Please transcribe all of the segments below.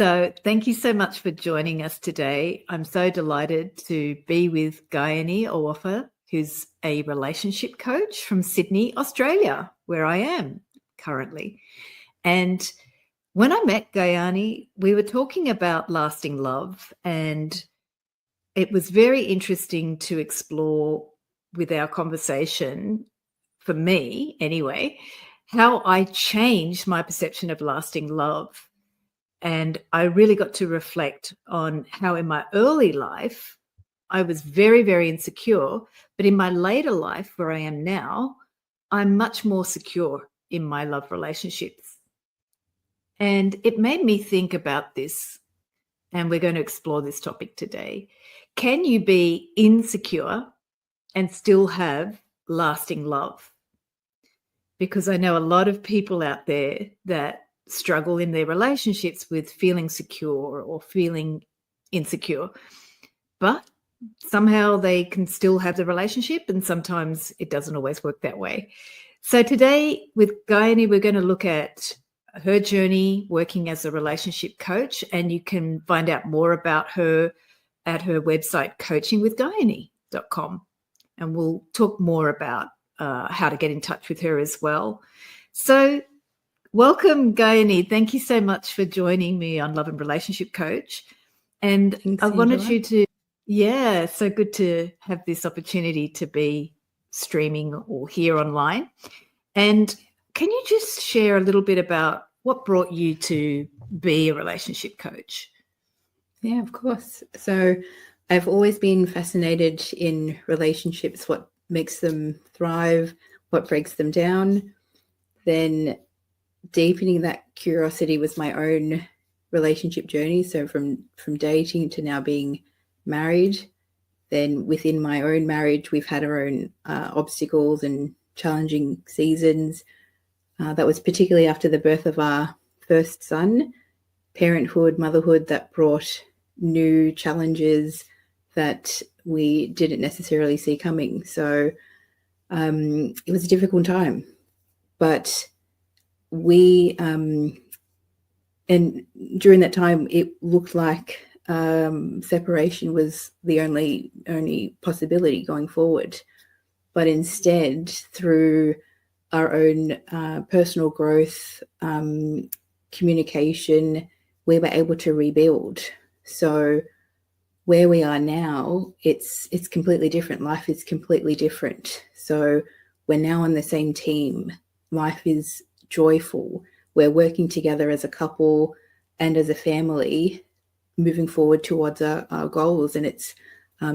So thank you so much for joining us today. I'm so delighted to be with Gayani Ohwofa, who's a relationship coach from Sydney, Australia, where I am currently. And when I met Gayani, we were talking about lasting love, and it was very interesting to explore with our conversation, for me anyway, how I changed my perception of lasting love. And I really got to reflect on how in my early life, I was very, very insecure. But in my later life, where I am now, I'm much more secure in my love relationships. And it made me think about this. And we're going to explore this topic today. Can you be insecure and still have lasting love? Because I know a lot of people out there that struggle in their relationships with feeling secure or feeling insecure, but somehow they can still have the relationship, and sometimes it doesn't always work that way. So today with Gayani, we're going to look at her journey working as a relationship coach, and you can find out more about her at her website, coachingwithgayani.com. And we'll talk more about how to get in touch with her as well. So welcome, Gayani. Thank you so much for joining me on Love and Relationship Coach. And Thanks, I wanted Angela. you to, so good to have this opportunity to be streaming or here online. And can you just share a little bit about what brought you to be a relationship coach? Yeah, of course. So I've always been fascinated in relationships, what makes them thrive, what breaks them down. Then deepening that curiosity was my own relationship journey. So from dating to now being married, then within my own marriage, we've had our own obstacles and challenging seasons. That was particularly after the birth of our first son, parenthood, motherhood, that brought new challenges that we didn't necessarily see coming. So it was a difficult time, but we, and during that time, it looked like separation was the only possibility going forward. But instead, through our own personal growth, communication, we were able to rebuild. So where we are now, it's completely different. Life is completely different. So we're now on the same team. Life is joyful. We're working together as a couple and as a family, moving forward towards our goals. And it's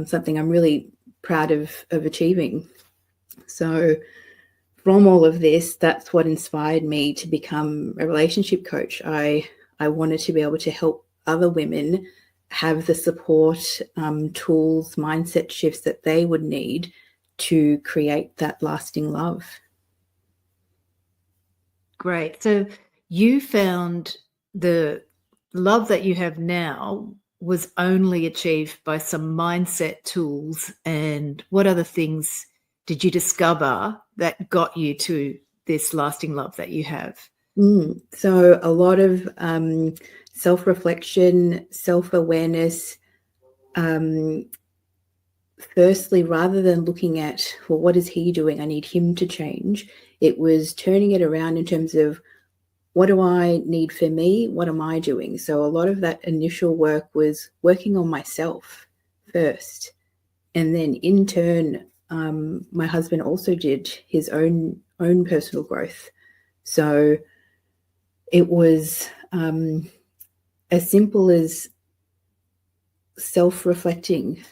something I'm really proud of achieving. So from all of this, that's what inspired me to become a relationship coach. I wanted to be able to help other women have the support, tools, mindset shifts that they would need to create that lasting love. Great. So you found the love that you have now was only achieved by some mindset tools. And what other things did you discover that got you to this lasting love that you have? So a lot of self-reflection, self-awareness. Firstly, rather than looking at, well, what is he doing? I need him to change. It was turning it around in terms of, what do I need for me? What am I doing? So a lot of that initial work was working on myself first. And then in turn, my husband also did his own personal growth. So it was as simple as self-reflecting,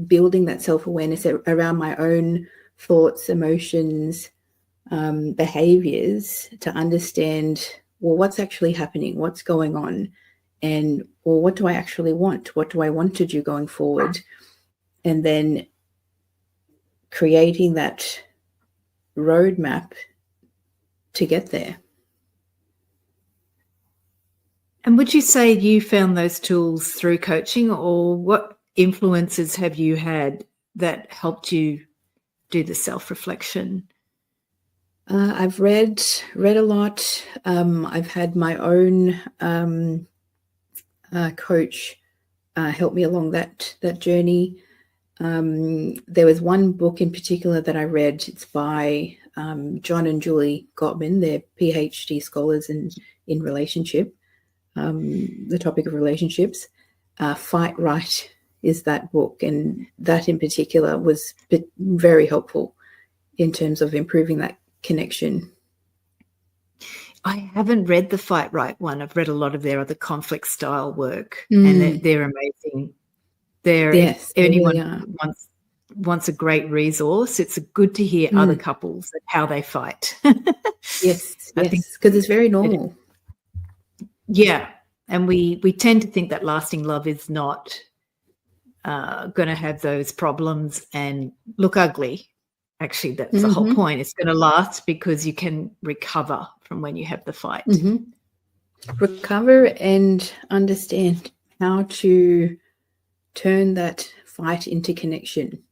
building that self-awareness around my own thoughts, emotions, behaviors, to understand, well, what's actually happening, what's going on, and, well, what do I actually want? What do I want to do going forward? And then creating that roadmap to get there. And would you say you found those tools through coaching, or what influences have you had that helped you do the self-reflection? I've read a lot. I've had my own coach helped me along that journey. There was one book in particular that I read. It's by John and Julie Gottman. They're PhD scholars in relationship, the topic of relationships. Fight Right is that book, and that in particular was very helpful in terms of improving that connection. I haven't read the Fight Right one. I've read a lot of their other conflict style work, and they're amazing. If anyone really wants a great resource, it's good to hear other couples and how they fight. Yes, because it's very normal. Yeah, and we tend to think that lasting love is not going to have those problems and look ugly. Actually, that's the whole point. It's going to last because you can recover from when you have the fight. Recover and understand how to turn that fight into connection.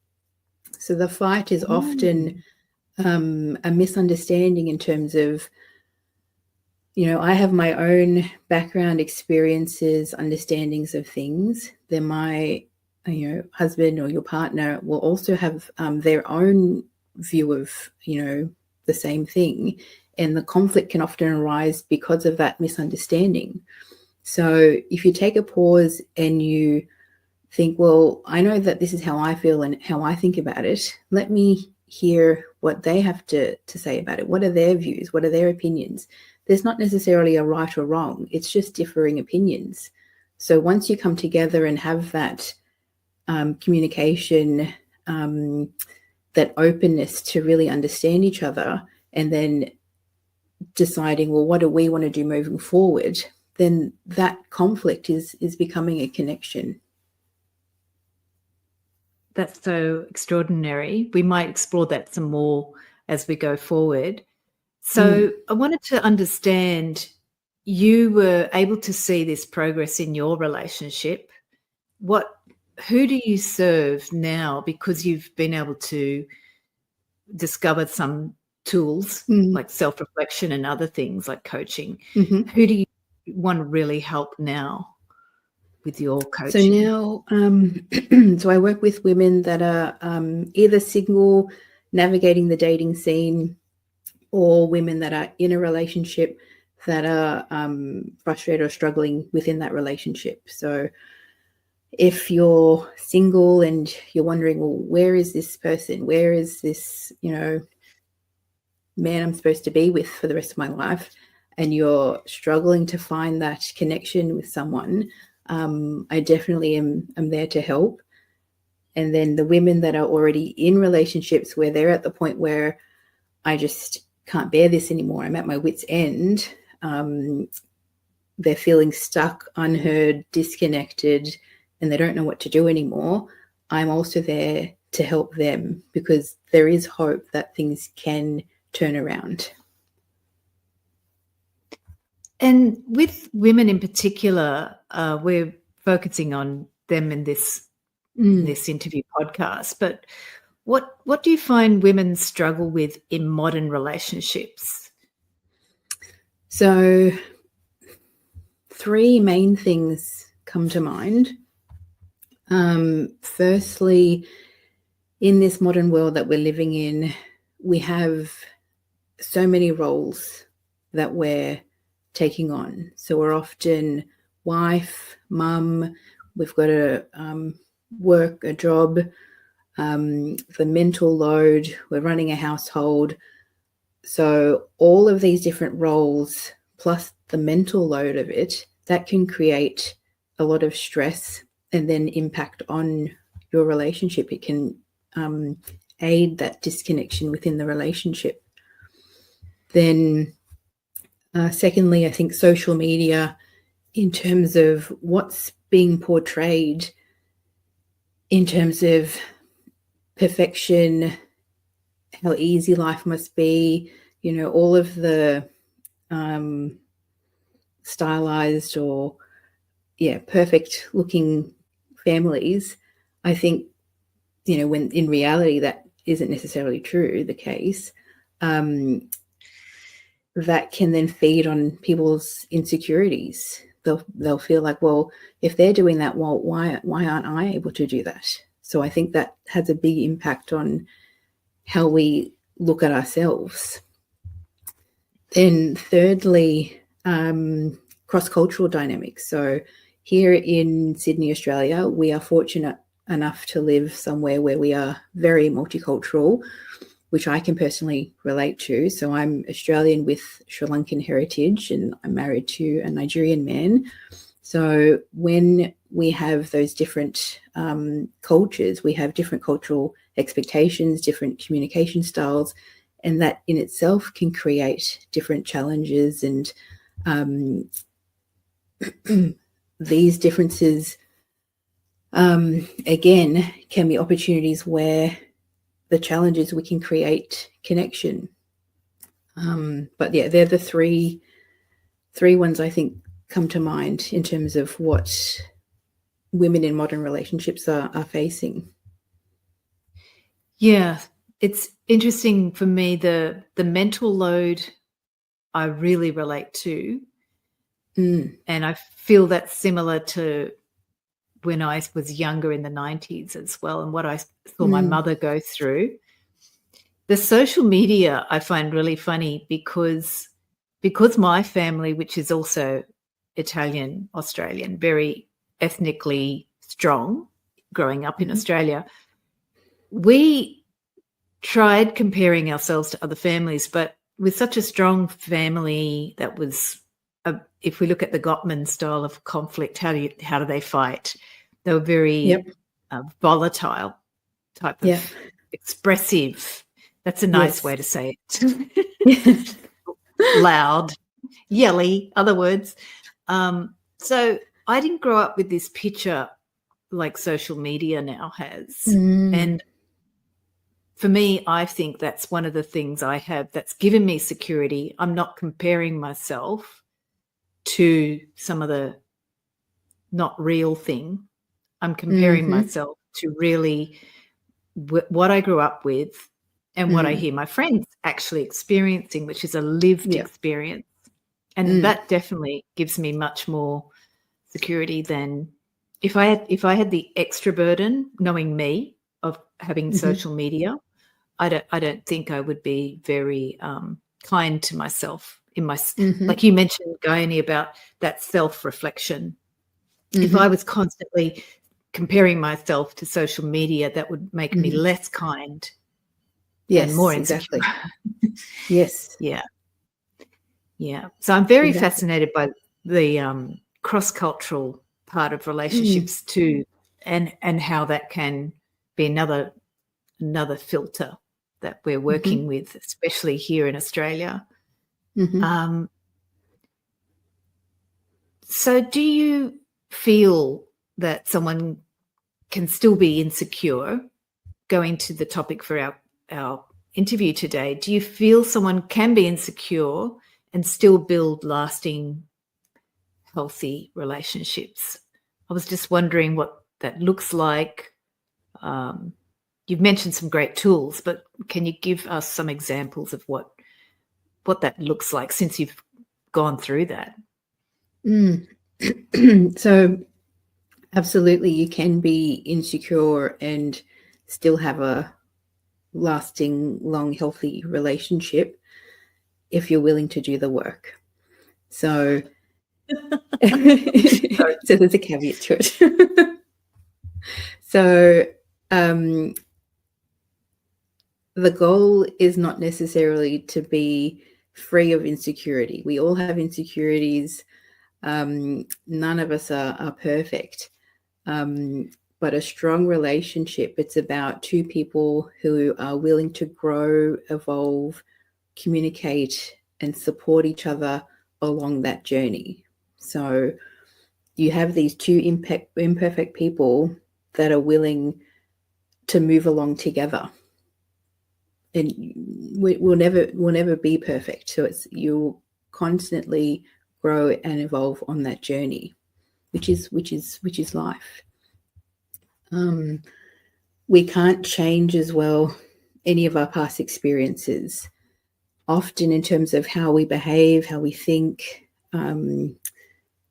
So the fight is often a misunderstanding in terms of, I have my own background, experiences, understandings of things. Then my husband or your partner will also have their own view of the same thing, and the conflict can often arise because of that misunderstanding. So if you take a pause and you think, well, I know that this is how I feel and how I think about it, let me hear what they have to say about it. What are their views? What are their opinions? There's not necessarily a right or wrong. It's just differing opinions. So once you come together and have that communication, that openness to really understand each other, and then deciding, well, what do we want to do moving forward, then that conflict is becoming a connection. That's so extraordinary. We might explore that some more as we go forward. So I wanted to understand, you were able to see this progress in your relationship. Who do you serve now, because you've been able to discover some tools like self-reflection and other things like coaching? Who do you want to really help now with your coaching? So now, so I work with women that are either single, navigating the dating scene, or women that are in a relationship that are frustrated or struggling within that relationship. So if you're single and you're wondering, well, where is this person? Where is this, man I'm supposed to be with for the rest of my life? And you're struggling to find that connection with someone, I definitely am there to help. And then the women that are already in relationships where they're at the point where I just can't bear this anymore, I'm at my wit's end, they're feeling stuck, unheard, disconnected, and they don't know what to do anymore, I'm also there to help them, because there is hope that things can turn around. And with women in particular, we're focusing on them in this interview podcast, but what do you find women struggle with in modern relationships? So 3 main things come to mind. Firstly, in this modern world that we're living in, we have so many roles that we're taking on. So we're often wife, mum, we've got to work, a job, the mental load, we're running a household. So all of these different roles, plus the mental load of it, that can create a lot of stress and then impact on your relationship. It can aid that disconnection within the relationship. Then secondly, I think social media, in terms of what's being portrayed in terms of perfection, how easy life must be, all of the stylized or perfect looking families. I think, when in reality that isn't necessarily the case, that can then feed on people's insecurities. they'll feel like, well, if they're doing that, well, why aren't I able to do that? So I think that has a big impact on how we look at ourselves. Then thirdly, cross-cultural dynamics. So here in Sydney, Australia, we are fortunate enough to live somewhere where we are very multicultural, which I can personally relate to. So I'm Australian with Sri Lankan heritage, and I'm married to a Nigerian man. So when we have those different cultures, we have different cultural expectations, different communication styles, and that in itself can create different challenges. And these differences, again, can be opportunities where the challenges we can create connection. But yeah, they're the three ones I think come to mind in terms of what women in modern relationships are facing. Yeah, it's interesting for me, the mental load I really relate to. And I feel that's similar to when I was younger in the 90s as well, and what I saw my mother go through. The social media I find really funny because my family, which is also Italian, Australian, very ethnically strong, growing up in Australia, we tried comparing ourselves to other families, but with such a strong family that was, if we look at the Gottman style of conflict, how do they fight? They were very volatile type of expressive. That's a nice way to say it. Loud, yelly, other words. So I didn't grow up with this picture like social media now has. And for me, I think that's one of the things I have that's given me security. I'm not comparing myself to some of the not real thing. I'm comparing myself to really what I grew up with and what I hear my friends actually experiencing, which is a lived experience. And that definitely gives me much more security than if I had the extra burden, knowing me, of having social media. I don't think I would be very kind to myself in my like you mentioned, Gayani, about that self-reflection. If I was constantly comparing myself to social media, that would make me less kind and more insecure. Exactly. Yes. Yeah. So I'm very fascinated by the cross-cultural part of relationships too, and how that can be another filter that we're working with, especially here in Australia. So do you feel that someone can still be insecure? Going to the topic for our interview today, do you feel someone can be insecure and still build lasting, healthy relationships? I was just wondering what that looks like. You've mentioned some great tools, but can you give us some examples of what that looks like since you've gone through that? So absolutely, you can be insecure and still have a lasting, long, healthy relationship if you're willing to do the work. So, so there's a caveat to it. So the goal is not necessarily to be free of insecurity. We all have insecurities. None of us are perfect. But a strong relationship, it's about two people who are willing to grow, evolve, communicate, and support each other along that journey. So you have these two imperfect people that are willing to move along together. And we'll never be perfect. So you'll constantly grow and evolve on that journey, which is life. We can't change as well any of our past experiences. Often in terms of how we behave, how we think,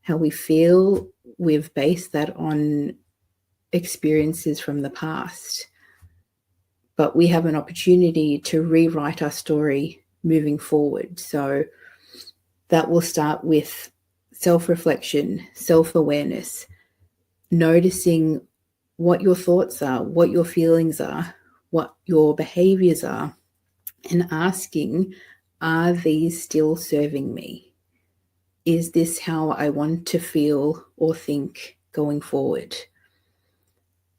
how we feel, we've based that on experiences from the past. But we have an opportunity to rewrite our story moving forward. So that will start with self-reflection, self-awareness, noticing what your thoughts are, what your feelings are, what your behaviors are, and asking, are these still serving me? Is this how I want to feel or think going forward?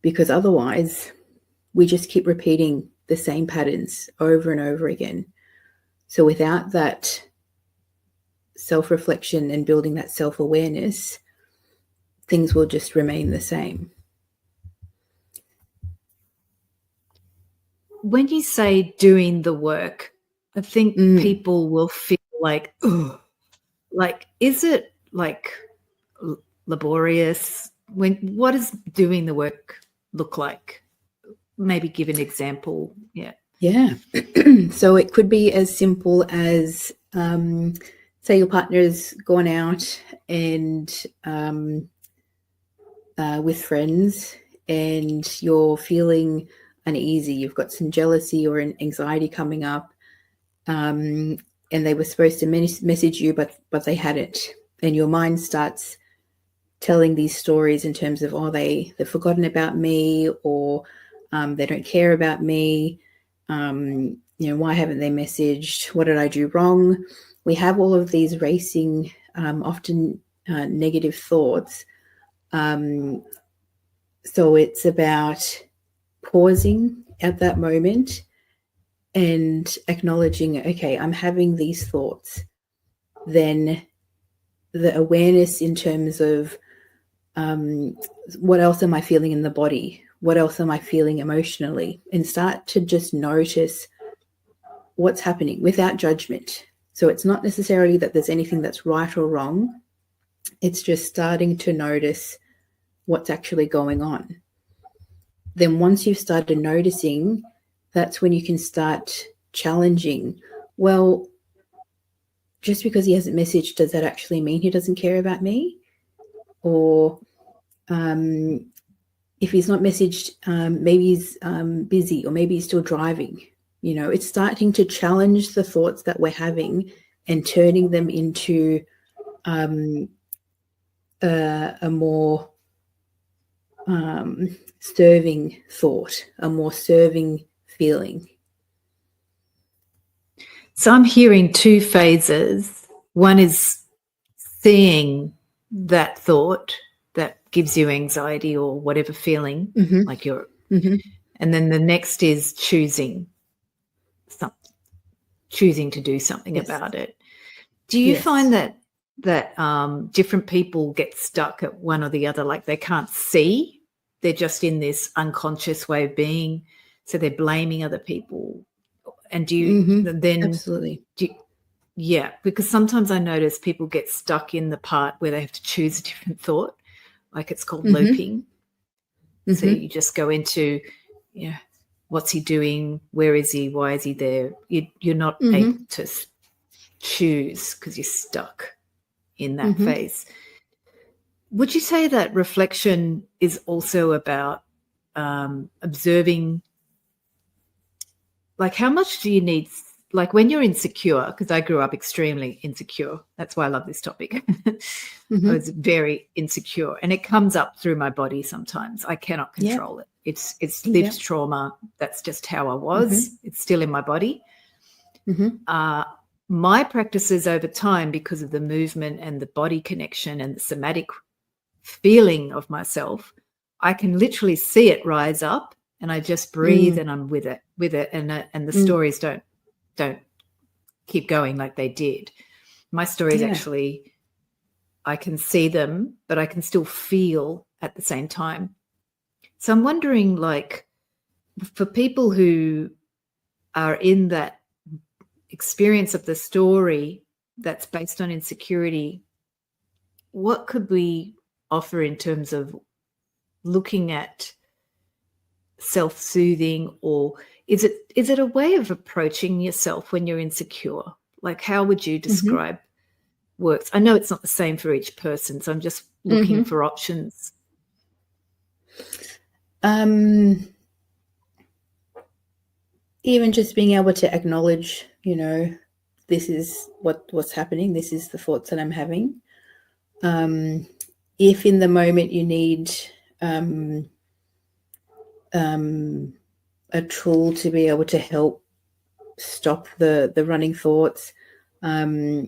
Because otherwise, we just keep repeating the same patterns over and over again. So without that self-reflection and building that self-awareness, things will just remain the same. When you say doing the work, I think people will feel like, ugh, like, is it like laborious? What does doing the work look like? Maybe give an example. Yeah. So it could be as simple as, say your partner's gone out and with friends, and you're feeling uneasy. You've got some jealousy or an anxiety coming up, and they were supposed to message you, but they hadn't. And your mind starts telling these stories in terms of, oh, they've forgotten about me, or they don't care about me. Why haven't they messaged? What did I do wrong? We have all of these racing, often negative thoughts. So it's about pausing at that moment and acknowledging, okay, I'm having these thoughts. Then the awareness in terms of what else am I feeling in the body? What else am I feeling emotionally? And start to just notice what's happening without judgment. So it's not necessarily that there's anything that's right or wrong. It's just starting to notice what's actually going on. Then once you've started noticing, that's when you can start challenging. Well, just because he hasn't messaged, does that actually mean he doesn't care about me? Or if he's not messaged, maybe he's busy, or maybe he's still driving. It's starting to challenge the thoughts that we're having and turning them into a more serving thought, a more serving feeling. So I'm hearing two phases. One is seeing that thought that gives you anxiety or whatever feeling, like you're, and then the next is choosing to do something about it. Do you find that different people get stuck at one or the other, like they can't see, they're just in this unconscious way of being, so they're blaming other people? And do you then absolutely because sometimes I notice people get stuck in the part where they have to choose a different thought, like it's called looping. So you just go into what's he doing, where is he, why is he there? You're not able to choose because you're stuck in that phase. Would you say that reflection is also about observing, like how much do you need, like when you're insecure, because I grew up extremely insecure, that's why I love this topic. I was very insecure, and it comes up through my body sometimes. I cannot control it. It's lived trauma. That's just how I was. It's still in my body. My practices over time, because of the movement and the body connection and the somatic feeling of myself, I can literally see it rise up, and I just breathe and I'm with it, and the stories don't keep going like they did. My stories actually, I can see them, but I can still feel at the same time. So I'm wondering, like, for people who are in that experience of the story that's based on insecurity, what could we offer in terms of looking at self-soothing, or is it a way of approaching yourself when you're insecure? Like, how would you describe works? I know it's not the same for each person, so I'm just looking for options. Even just being able to acknowledge, this is what's happening. This is the thoughts that I'm having. If in the moment you need a tool to be able to help stop the running thoughts, so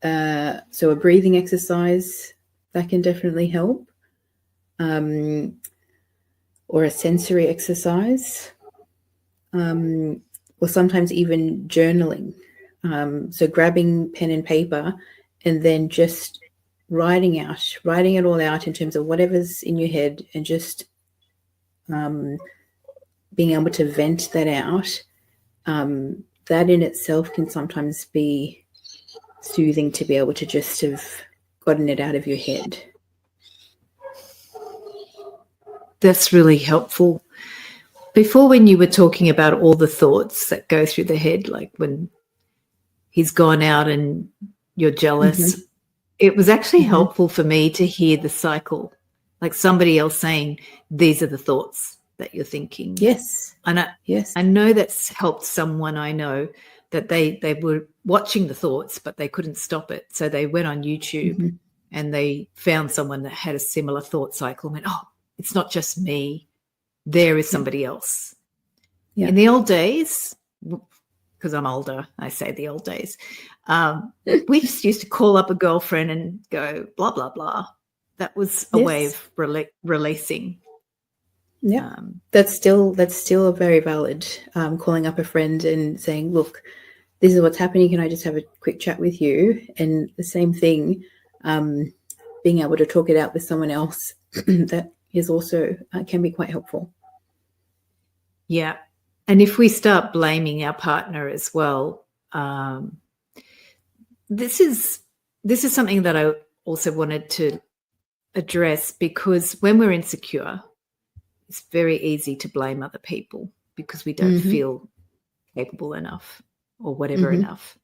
a breathing exercise, that can definitely help, or a sensory exercise, or sometimes even journaling. So grabbing pen and paper and then just writing it all out in terms of whatever's in your head, and just being able to vent that out. That in itself can sometimes be soothing, to be able to just have gotten it out of your head. That's really helpful. Before, when you were talking about all the thoughts that go through the head, like when he's gone out and you're jealous, it was actually helpful for me to hear the cycle, like somebody else saying, these are the thoughts that you're thinking. Yes. And I know that's helped someone I know, that they were watching the thoughts, but they couldn't stop it. So they went on YouTube and they found someone that had a similar thought cycle and went, oh, it's not just me. There is somebody else. Yeah. In the old days, because I'm older, I say the old days, we just used to call up a girlfriend and go, blah, blah, blah. That was a way of releasing. Yeah, that's still very valid. Calling up a friend and saying, look, this is what's happening. Can I just have a quick chat with you? And the same thing, being able to talk it out with someone else, that is also can be quite helpful. Yeah. And if we start blaming our partner as well, this is something that I also wanted to address, because when we're insecure, it's very easy to blame other people because we don't feel capable enough or whatever enough.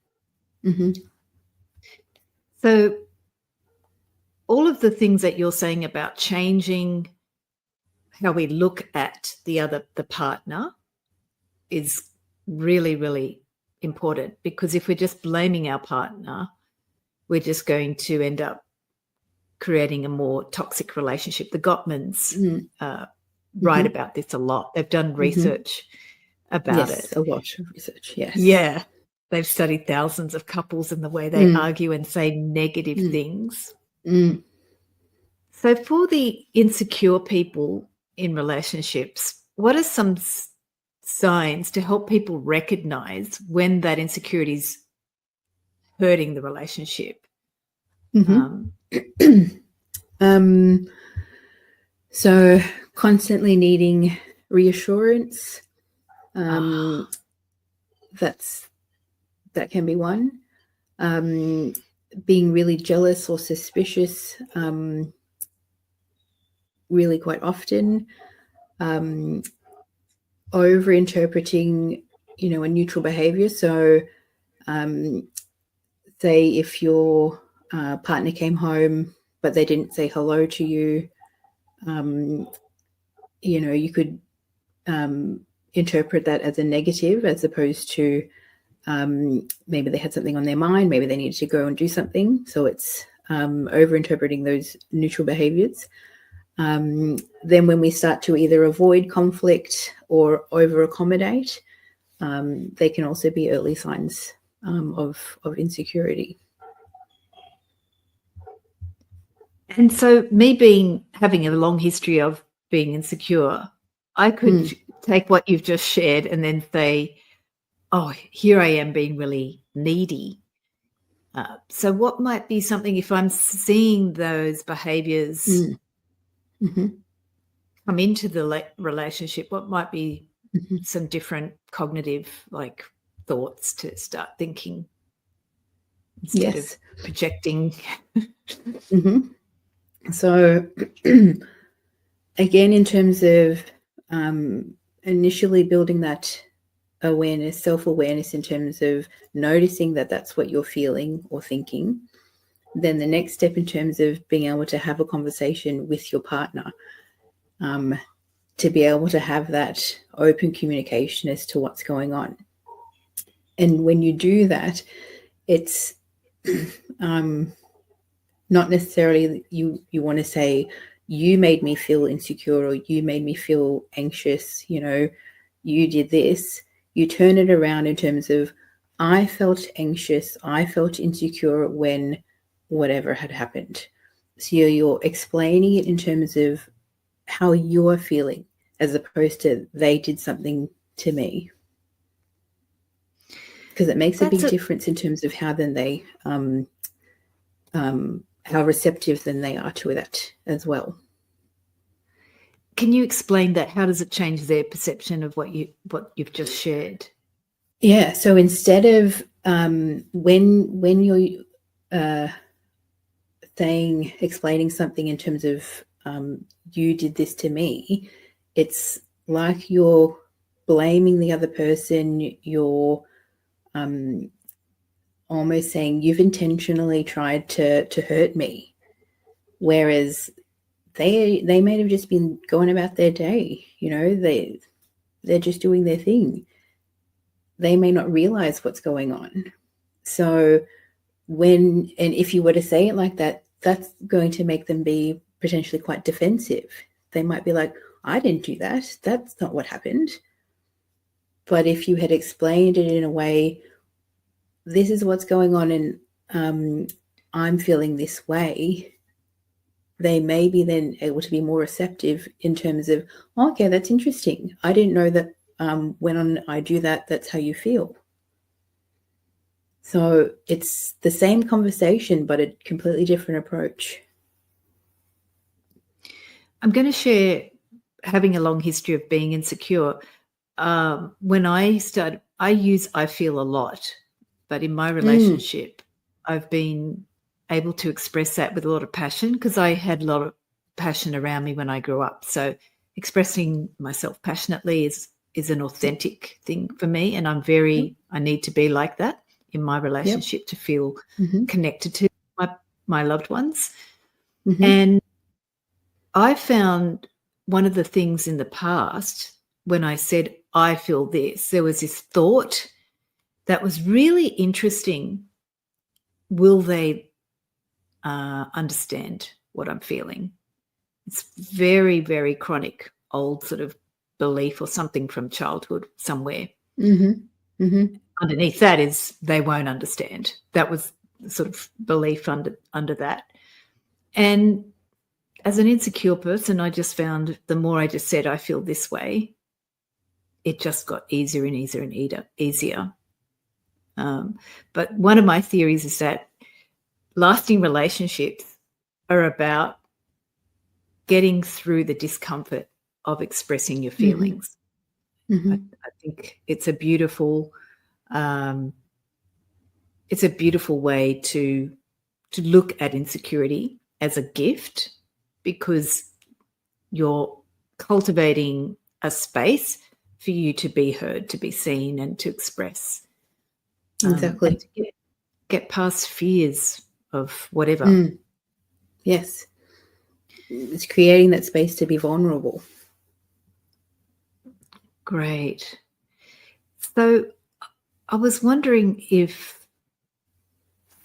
So all of the things that you're saying about changing how we look at the partner is really, really important, because if we're just blaming our partner, we're just going to end up creating a more toxic relationship. The Gottmans write about this a lot. They've done research about it. A lot of research, yes. Yeah. They've studied thousands of couples and the way they argue and say negative things. So for the insecure people in relationships, what are some signs to help people recognize when that insecurity is hurting the relationship? So constantly needing reassurance, that can be one. Being really jealous or suspicious, really quite often. Over-interpreting, a neutral behavior. So say if your partner came home but they didn't say hello to you, you could interpret that as a negative, as opposed to maybe they had something on their mind, maybe they needed to go and do something. So it's over-interpreting those neutral behaviors. Then when we start to either avoid conflict or over-accommodate, they can also be early signs of insecurity. And so me having a long history of being insecure, I could take what you've just shared and then say, oh, here I am being really needy. So what might be something, if I'm seeing those behaviors come into the relationship, what might be some different cognitive thoughts to start thinking instead of projecting? So again, in terms of initially building that awareness, self-awareness, in terms of noticing that that's what you're feeling or thinking, then the next step in terms of being able to have a conversation with your partner, to be able to have that open communication as to what's going on. And when you do that, it's not necessarily you want to say, you made me feel insecure, or you made me feel anxious, you did this. You turn it around in terms of, I felt anxious, I felt insecure when whatever had happened. So you're explaining it in terms of how you're feeling, as opposed to they did something to me. Because it makes a big difference in terms of how then they, how receptive then they are to that as well. Can you explain that? How does it change their perception of what you've just shared? Yeah. So instead of when you're explaining something in terms of you did this to me, it's like you're blaming the other person. You're almost saying, you've intentionally tried to hurt me, whereas they may have just been going about their day. They're just doing their thing. They may not realize what's going on. So if you were to say it like that, that's going to make them be potentially quite defensive. They might be like, I didn't do that. That's not what happened. But if you had explained it in a way, this is what's going on, and I'm feeling this way, they may be then able to be more receptive in terms of, okay, that's interesting. I didn't know that when I do that, that's how you feel. So it's the same conversation, but a completely different approach. I'm going to share, having a long history of being insecure. When I started, I feel a lot, but in my relationship, I've been able to express that with a lot of passion, because I had a lot of passion around me when I grew up. So expressing myself passionately is an authentic thing for me, and I need to be like that in my relationship to feel connected to my loved ones. And I found one of the things in the past, when I said, I feel this, there was this thought that was really interesting. Will they understand what I'm feeling? It's very, very chronic, old sort of belief, or something from childhood somewhere. Underneath that is, they won't understand. That was the sort of belief under that. And as an insecure person, I just found the more I just said, I feel this way, it just got easier and easier and easier. But one of my theories is that lasting relationships are about getting through the discomfort of expressing your feelings. I think it's a beautiful way to look at insecurity as a gift, because you're cultivating a space for you to be heard, to be seen, and to express. Exactly. And to get past fears of whatever. Yes. It's creating that space to be vulnerable. Great. So I was wondering if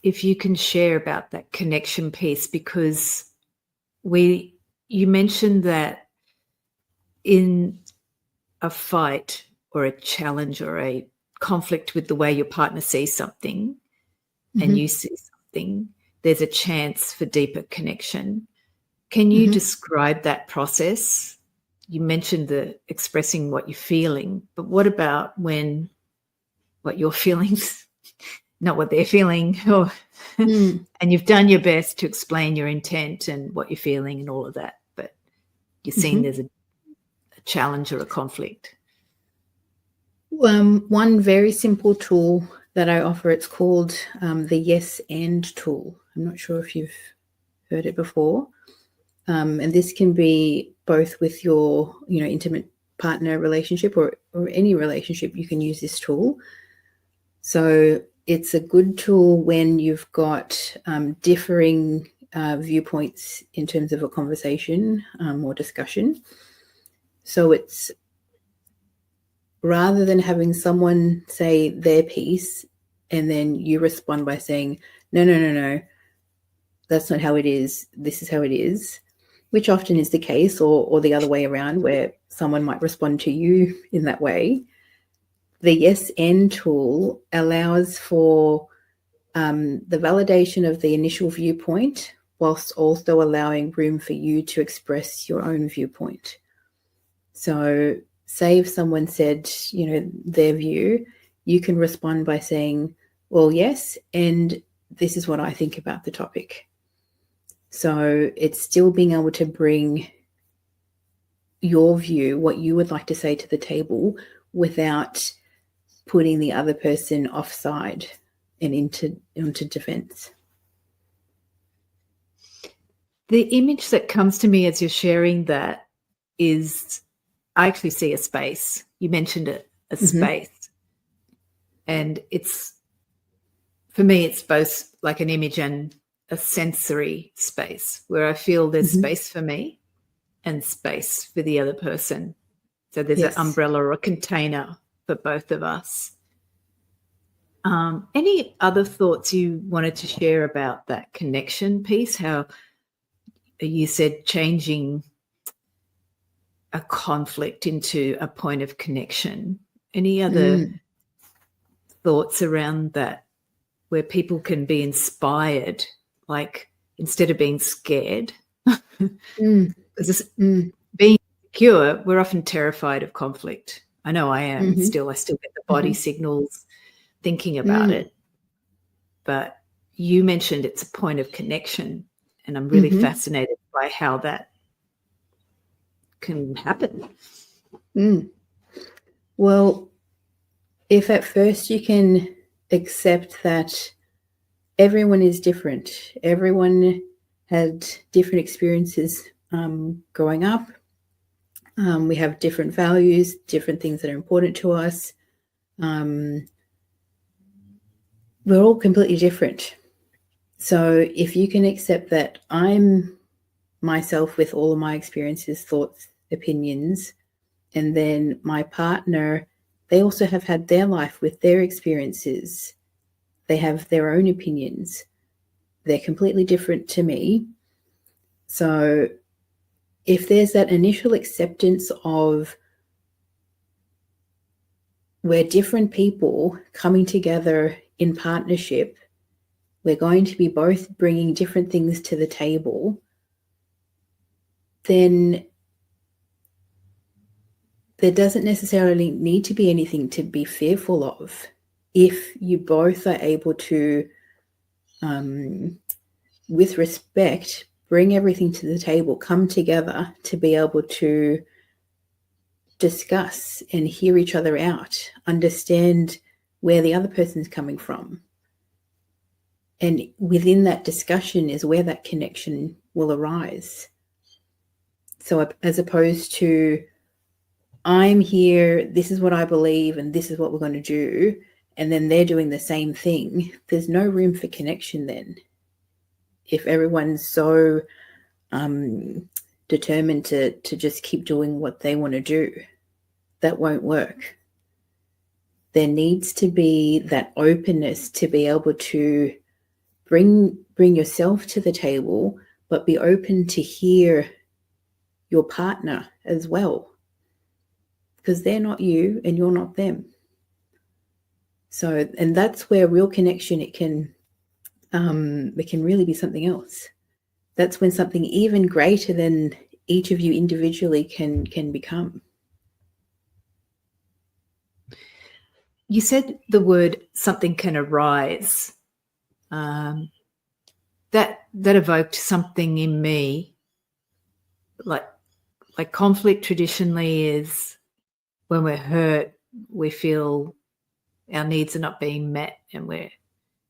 you can share about that connection piece, because you mentioned that in a fight or a challenge or a conflict with the way your partner sees something and you see something, there's a chance for deeper connection. Can you describe that process? You mentioned the expressing what you're feeling, but what about when what you're feeling's not what they're feeling, or and you've done your best to explain your intent and what you're feeling and all of that, but you're seeing there's a challenge or a conflict? One very simple tool that I offer, it's called the yes and tool. I'm not sure if you've heard it before. And this can be both with your, intimate partner relationship or any relationship. You can use this tool. So it's a good tool when you've got differing viewpoints in terms of a conversation or discussion. So it's rather than having someone say their piece and then you respond by saying, no, that's not how it is. This is how it is, which often is the case, or the other way around, where someone might respond to you in that way. The yes and tool allows for the validation of the initial viewpoint whilst also allowing room for you to express your own viewpoint. So say if someone said, their view, you can respond by saying, well, yes, and this is what I think about the topic. So it's still being able to bring your view, what you would like to say to the table, without putting the other person offside and into defense. The image that comes to me as you're sharing that is, I actually see a space. You mentioned it, a space. And for me, it's both like an image and a sensory space where I feel there's space for me and space for the other person. So there's an umbrella or a container for both of us. Any other thoughts you wanted to share about that connection piece? How you said changing a conflict into a point of connection. Any other thoughts around that where people can be inspired, like instead of being scared? Because being secure, we're often terrified of conflict. I know I am still. I still get the body signals thinking about it. But you mentioned it's a point of connection, and I'm really fascinated by how that can happen. Well, if at first you can accept that everyone is different, everyone had different experiences growing up, we have different values, different things that are important to us. We're all completely different. So if you can accept that I'm myself with all of my experiences, thoughts, opinions, and then my partner, they also have had their life with their experiences. They have their own opinions. They're completely different to me. So if there's that initial acceptance of we're different people coming together in partnership, we're going to be both bringing different things to the table, then there doesn't necessarily need to be anything to be fearful of if you both are able to, with respect, bring everything to the table, come together to be able to discuss and hear each other out, understand where the other person's coming from. And within that discussion is where that connection will arise. So as opposed to, I'm here, this is what I believe, and this is what we're going to do, and then they're doing the same thing, there's no room for connection then. If everyone's so determined to just keep doing what they want to do, that won't work. There needs to be that openness to be able to bring yourself to the table, but be open to hear your partner as well, because they're not you and you're not them. So, and that's where real connection, it can really be something else. That's when something even greater than each of you individually can become. You said the word something can arise. That evoked something in me. Like conflict traditionally is when we're hurt, we feel our needs are not being met and we're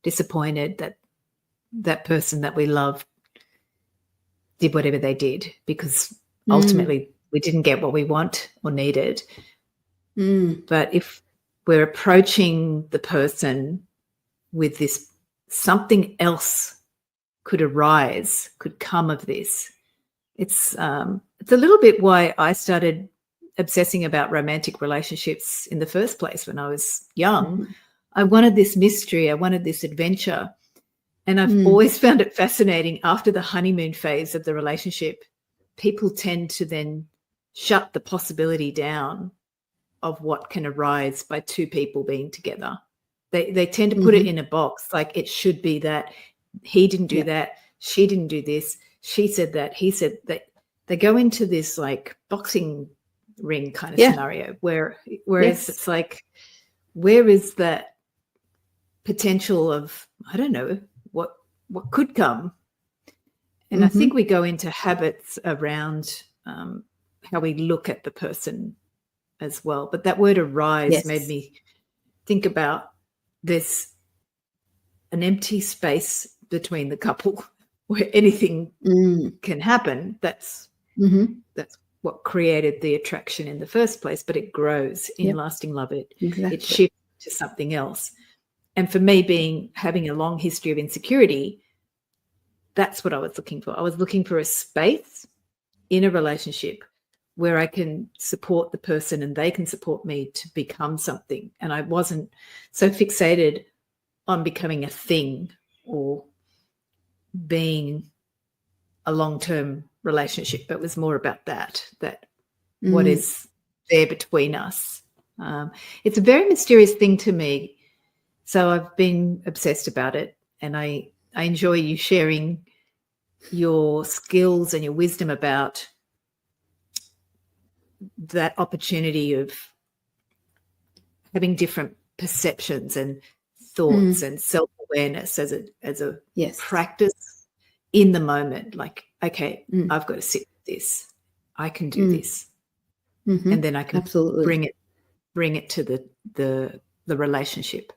disappointed that that person that we love did whatever they did, because ultimately we didn't get what we want or needed. But if we're approaching the person with this, something else could arise, could come of this. It's a little bit why I started obsessing about romantic relationships in the first place when I was young. Mm-hmm. I wanted this mystery. I wanted this adventure. And I've always found it fascinating. After the honeymoon phase of the relationship, people tend to then shut the possibility down of what can arise by two people being together. They tend to put it in a box, like it should be that he didn't do that, she didn't do this, she said that, he said that. They go into this like boxing ring kind of scenario whereas it's like, where is that potential of, I don't know, what could come? And I think we go into habits around how we look at the person as well. But that word arise made me think about there's an empty space between the couple where anything can happen. That's what created the attraction in the first place, but it grows in lasting love. It shifts to something else. And for me, having a long history of insecurity, that's what I was looking for. I was looking for a space in a relationship where I can support the person and they can support me to become something. And I wasn't so fixated on becoming a thing or being a long-term relationship. It was more about that what is there between us. It's a very mysterious thing to me. So I've been obsessed about it, and I enjoy you sharing your skills and your wisdom about that opportunity of having different perceptions and thoughts and self-awareness as a practice in the moment. Like, okay, I've got to sit with this. I can do this. And then I can bring it to the relationship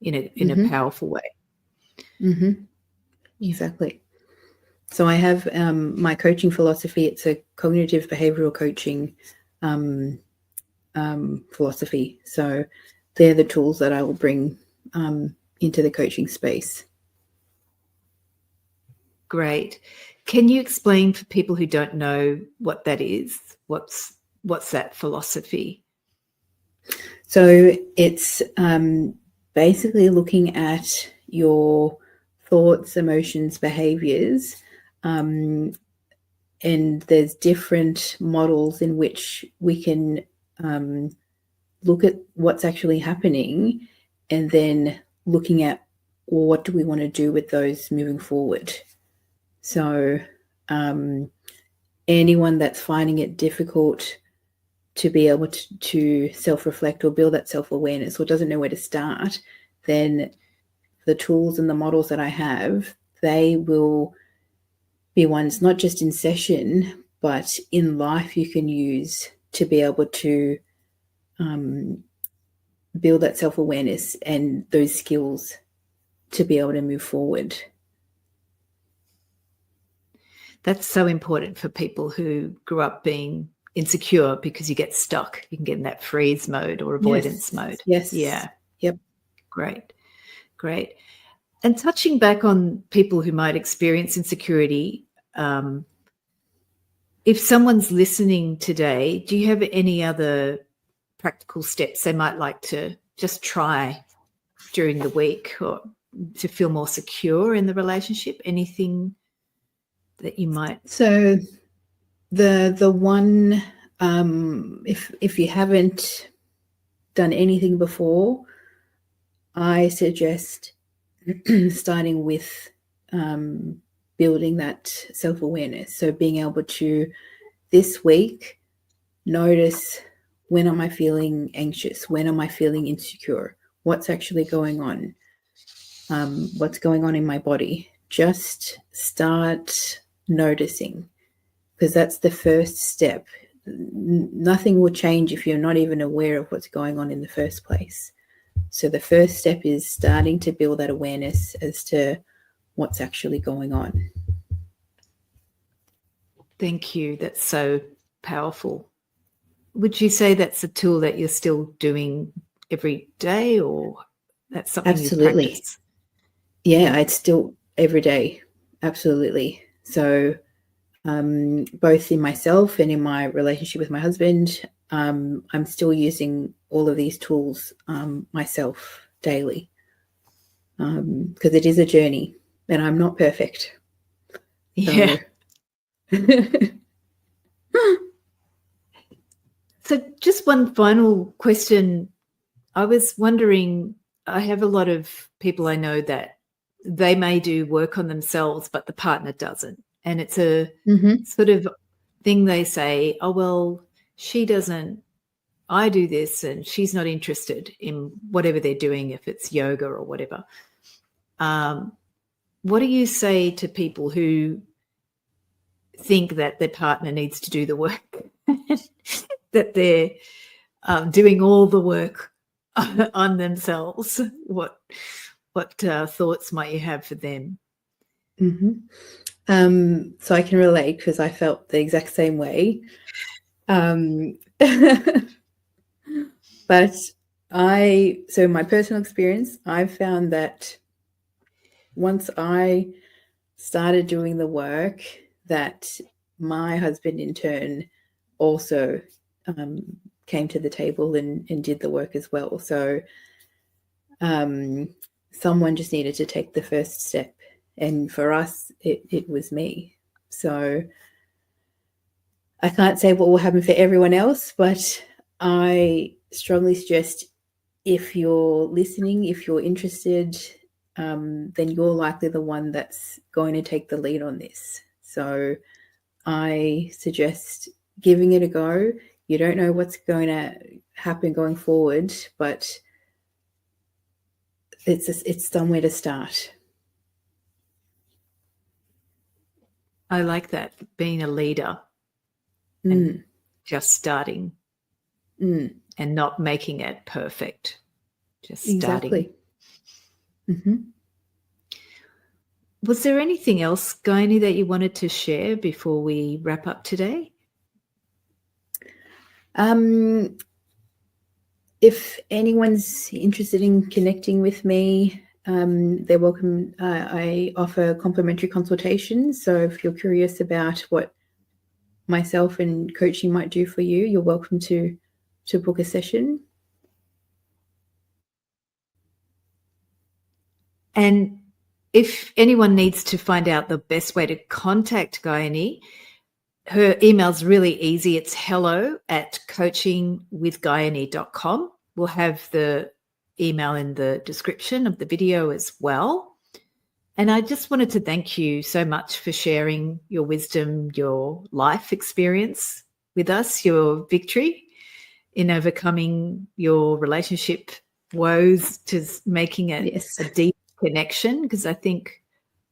in a powerful way. Exactly. So I have my coaching philosophy. It's a cognitive behavioral coaching philosophy. So they're the tools that I will bring into the coaching space. Great. Can you explain for people who don't know what that is? What's that philosophy? So it's basically looking at your thoughts, emotions, behaviors, and there's different models in which we can look at what's actually happening and then looking at, well, what do we want to do with those moving forward? So anyone that's finding it difficult to be able to self-reflect or build that self-awareness or doesn't know where to start, then the tools and the models that I have, they will be ones not just in session, but in life you can use to be able to build that self-awareness and those skills to be able to move forward. That's so important for people who grew up being insecure, because you get stuck. You can get in that freeze mode or avoidance mode. Yes. Yeah. Yep. Great. And touching back on people who might experience insecurity, if someone's listening today, do you have any other practical steps they might like to just try during the week or to feel more secure in the relationship? Anything that you might? So the one, if you haven't done anything before, I suggest starting with building that self-awareness. So being able to, this week, notice, when am I feeling anxious? When am I feeling insecure? What's actually going on? What's going on in my body? Just start noticing, because that's the first step. Nothing will change if you're not even aware of what's going on in the first place. So the first step is starting to build that awareness as to what's actually going on. Thank you. That's so powerful. Would you say that's a tool that you're still doing every day, or that's something Absolutely. you practice? yeah, it's still every day. Absolutely. So both in myself and in my relationship with my husband, I'm still using all of these tools myself daily, because it is a journey and I'm not perfect. Yeah. So just one final question. I was wondering, I have a lot of people I know that they may do work on themselves, but the partner doesn't. And it's a sort of thing they say, oh, well, she doesn't, I do this and she's not interested in whatever they're doing, if it's yoga or whatever. What do you say to people who think that their partner needs to do the work, that they're doing all the work on themselves? What thoughts might you have for them? So I can relate because I felt the exact same way. But so my personal experience, I've found that once I started doing the work, that my husband in turn also came to the table and did the work as well. So someone just needed to take the first step. And for us, it was me. So I can't say what will happen for everyone else, but I strongly suggest, if you're listening, if you're interested, then you're likely the one that's going to take the lead on this. So I suggest giving it a go. You don't know what's going to happen going forward, but it's somewhere to start. I like that, being a leader and just starting and not making it perfect, just starting. Exactly. Was there anything else, Gayani, that you wanted to share before we wrap up today? If anyone's interested in connecting with me, they're welcome. I offer complimentary consultations. So if you're curious about what myself and coaching might do for you, you're welcome to book a session. And if anyone needs to find out the best way to contact Gayani, her email's really easy. It's hello@coachingwithgayani.com. We'll have the email in the description of the video as well. And I just wanted to thank you so much for sharing your wisdom, your life experience with us, your victory in overcoming your relationship woes to making it a deep connection, because I think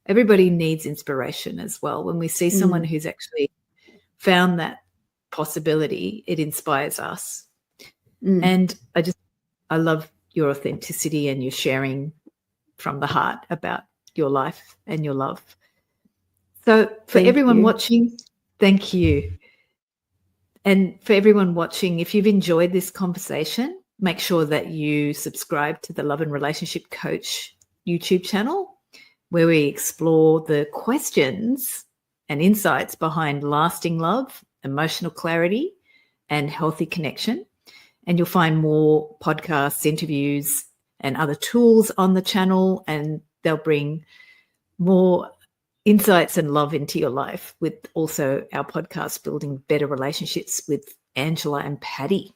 everybody needs inspiration as well. When we see someone who's actually found that possibility, it inspires us. And I love your authenticity and your sharing from the heart about your life and your love. So for everyone watching, thank you. And for everyone watching, if you've enjoyed this conversation, make sure that you subscribe to the Love and Relationship Coach YouTube channel, where we explore the questions and insights behind lasting love, emotional clarity, and healthy connection. And you'll find more podcasts, interviews, and other tools on the channel, and they'll bring more insights and love into your life, with also our podcast, Building Better Relationships with Angela and Patty.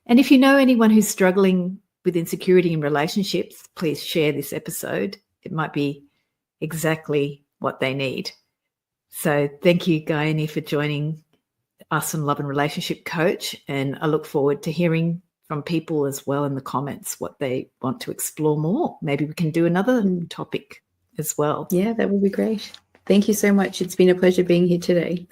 And if you know anyone who's struggling with insecurity in relationships, please share this episode. It might be exactly what they need. So thank you, Gayani, for joining us on Love and Relationship Coach. And I look forward to hearing from people as well in the comments what they want to explore more. Maybe we can do another topic as well. Yeah, that would be great. Thank you so much. It's been a pleasure being here today. Thank you.